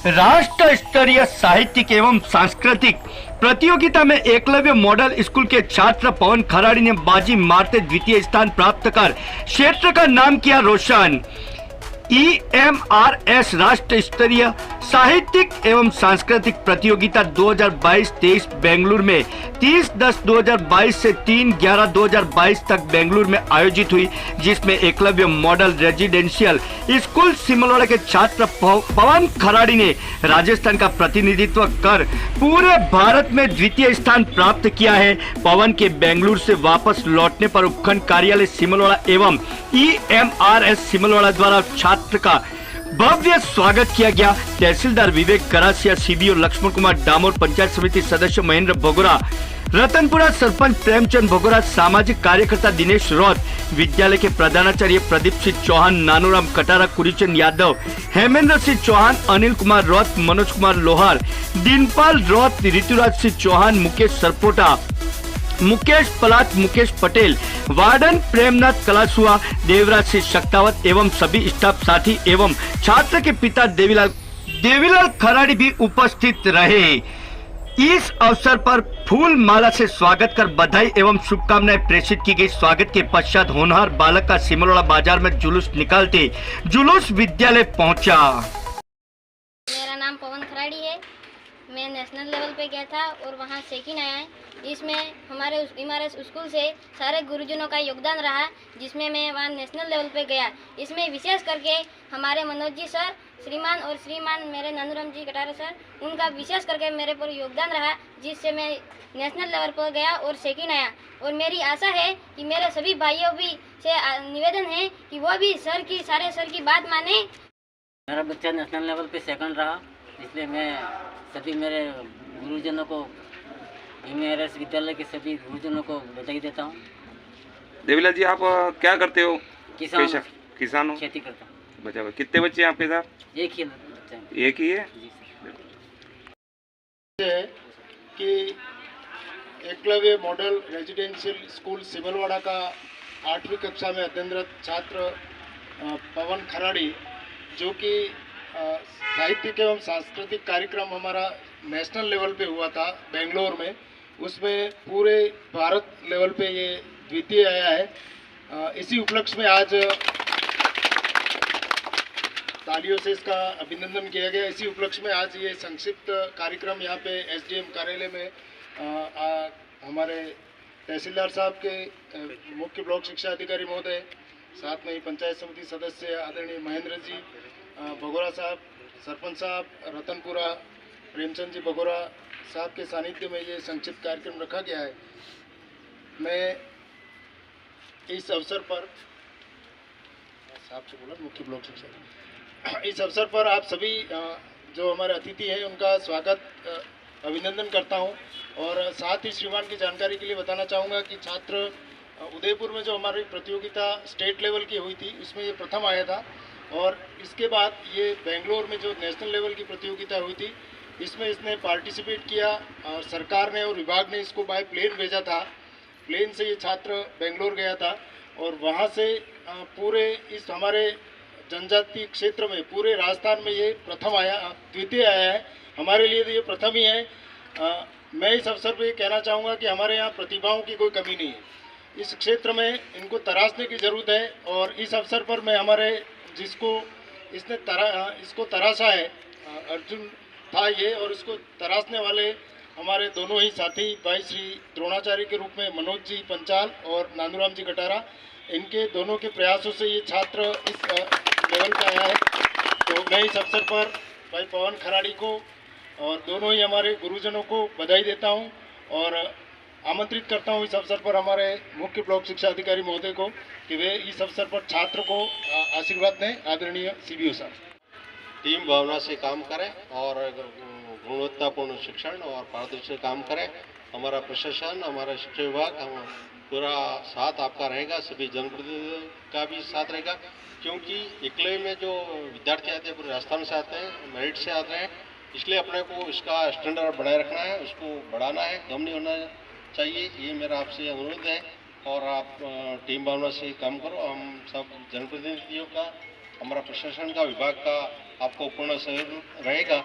राष्ट्र स्तरीय साहित्यिक एवं सांस्कृतिक प्रतियोगिता में एकलव्य मॉडल स्कूल के छात्र पवन खराड़ी ने बाजी मारते द्वितीय स्थान प्राप्त कर क्षेत्र का नाम किया रोशन। EMRS राष्ट्र स्तरीय साहित्यिक एवं सांस्कृतिक प्रतियोगिता 2022-23 बेंगलुरु में 30/10/2022 से 3/11/2022 तक बेंगलुरु में आयोजित हुई, जिसमें Eklavya model residential school Simalwara के छात्र पवन खराड़ी ने राजस्थान का प्रतिनिधित्व कर पूरे भारत में द्वितीय स्थान प्राप्त किया है। पवन के बेंगलुरु से वापस लौटने पर उपखंड कार्यालय सिमलवाड़ा एवं EMRS सिमलवाड़ा द्वारा छात्र का भव्य स्वागत किया गया। तहसीलदार विवेक करासिया, CBO लक्ष्मण कुमार डामोर, पंचायत समिति सदस्य महेंद्र भगोरा, रतनपुरा सरपंच प्रेमचंद भगोरा, सामाजिक कार्यकर्ता दिनेश रौत, विद्यालय के प्रधानाचार्य प्रदीप सिंह चौहान, नानूराम कटारा, कुरीचंद यादव, हेमेंद्र सिंह चौहान, अनिल कुमार रौत, मनोज कुमार लोहार, दीनपाल रौत, ऋतुराज सिंह चौहान, मुकेश सरपोटा, मुकेश पलाट, मुकेश पटेल, वार्डन प्रेमनाथ कलासुआ, देवराज सिंह शक्तावत एवं सभी स्टाफ साथी एवं छात्र के पिता देवीलाल खराड़ी भी उपस्थित रहे। इस अवसर पर फूल माला से स्वागत कर बधाई एवं शुभकामनाएं प्रेषित की गई। स्वागत के पश्चात होनहार बालक का सिमलवाड़ा बाजार में जुलूस निकालते जुलूस विद्यालय पहुंचा। मेरा नाम पवन खराड़ी है। मैं नेशनल लेवल पे गया था और वहाँ सेकंड आया है। इसमें हमारे इमारत स्कूल से सारे गुरुजनों का योगदान रहा, जिसमें मैं वहाँ नेशनल लेवल पे गया। इसमें विशेष करके हमारे मनोज जी सर, श्रीमान मेरे नानूराम जी कटारा सर, उनका विशेष करके मेरे पर योगदान रहा, जिससे मैं नेशनल लेवल पर गया और सेकंड आया। और मेरी आशा है कि मेरे सभी भाइयों भी से निवेदन है कि वो भी सारे सर की बात माने। मेरा बच्चा नेशनल लेवल पे सेकंड रहा, इसलिए मैं सभी मेरे गुरुजनों को, EMRS विद्यालय के सभी गुरुजनों को बधाई देता हूँ। देवीलाल जी, आप क्या करते हो? किसान हो? खेती करता हूँ। बच्चा, कितने बच्चे हैं आपके साथ? एक ही बच्चा है। एक ही है? जी सर। कि Eklavya model residential school Simalwara का 8वीं कक्षा में अध्ययनरत छात्र पवन खराड़ी, जो कि साहित्यिक एवं सांस्कृतिक कार्यक्रम हमारा नेशनल लेवल पे हुआ था बेंगलोर में, उसमें पूरे भारत लेवल पे ये द्वितीय आया है। इसी उपलक्ष्य में आज तालियों से इसका अभिनंदन किया गया। इसी उपलक्ष्य में आज ये संक्षिप्त कार्यक्रम यहाँ पे SDM कार्यालय में हमारे तहसीलदार साहब के मुख्य ब्लॉक शिक्षा अधिकारी महोदय, साथ में ही पंचायत समिति सदस्य आदरणीय महेंद्र जी भगोरा साहब, सरपंच साहब रतनपुरा, प्रेमचंद जी भगोरा साहब के सानिध्य में ये संक्षिप्त कार्यक्रम रखा गया है। मैं इस अवसर पर साहब से बोला मुख्य ब्लॉक शिक्षा, इस अवसर पर आप सभी जो हमारे अतिथि हैं उनका स्वागत अभिनंदन करता हूं। और साथ ही श्रीमान की जानकारी के लिए बताना चाहूँगा कि छात्र उदयपुर में जो हमारी प्रतियोगिता स्टेट लेवल की हुई थी, उसमें ये प्रथम आया था। और इसके बाद ये बेंगलोर में जो नेशनल लेवल की प्रतियोगिता हुई थी, इसमें इसने पार्टिसिपेट किया और सरकार ने और विभाग ने इसको बाय प्लेन भेजा था। प्लेन से ये छात्र बेंगलोर गया था और वहाँ से पूरे इस हमारे जनजातीय क्षेत्र में, पूरे राजस्थान में ये प्रथम आया, द्वितीय आया है। हमारे लिए तो ये प्रथम ही है। मैं इस अवसर पर ये कहना चाहूँगा कि हमारे यहाँ प्रतिभाओं की कोई कमी नहीं है। इस क्षेत्र में इनको तराशने की ज़रूरत है। और इस अवसर पर मैं हमारे जिसको इसको तराशा है, अर्जुन था ये, और इसको तराशने वाले हमारे दोनों ही साथी भाई श्री द्रोणाचार्य के रूप में मनोज जी पंचाल और नानूराम जी कटारा, इनके दोनों के प्रयासों से ये छात्र इस लेवल पे आया है। तो मैं इस अवसर पर भाई पवन खराड़ी को और दोनों ही हमारे गुरुजनों को बधाई देता हूँ और आमंत्रित करता हूँ इस अवसर पर हमारे मुख्य ब्लॉक शिक्षा अधिकारी महोदय को कि वे इस अवसर पर छात्र को आशीर्वाद दें। आदरणीय CBO साहब। टीम भावना से काम करें और गुणवत्तापूर्ण शिक्षण और पारदर्शी काम करें। हमारा प्रशासन, हमारा शिक्षा विभाग, हम पूरा साथ आपका रहेगा, सभी जनप्रतिनिधियों का भी साथ रहेगा, क्योंकि एकलव्य में जो विद्यार्थी आते हैं पूरे राजस्थान से आते हैं, मेरिट से आते हैं, इसलिए अपने को इसका स्टैंडर्ड बनाए रखना है, उसको बढ़ाना है, कम नहीं होना चाहिए। ये मेरा आपसे अनुरोध है और आप टीम भावना से काम करो। हम सब जनप्रतिनिधियों का हमारा प्रशासन का विभाग का आपको पूर्ण सहयोग रहेगा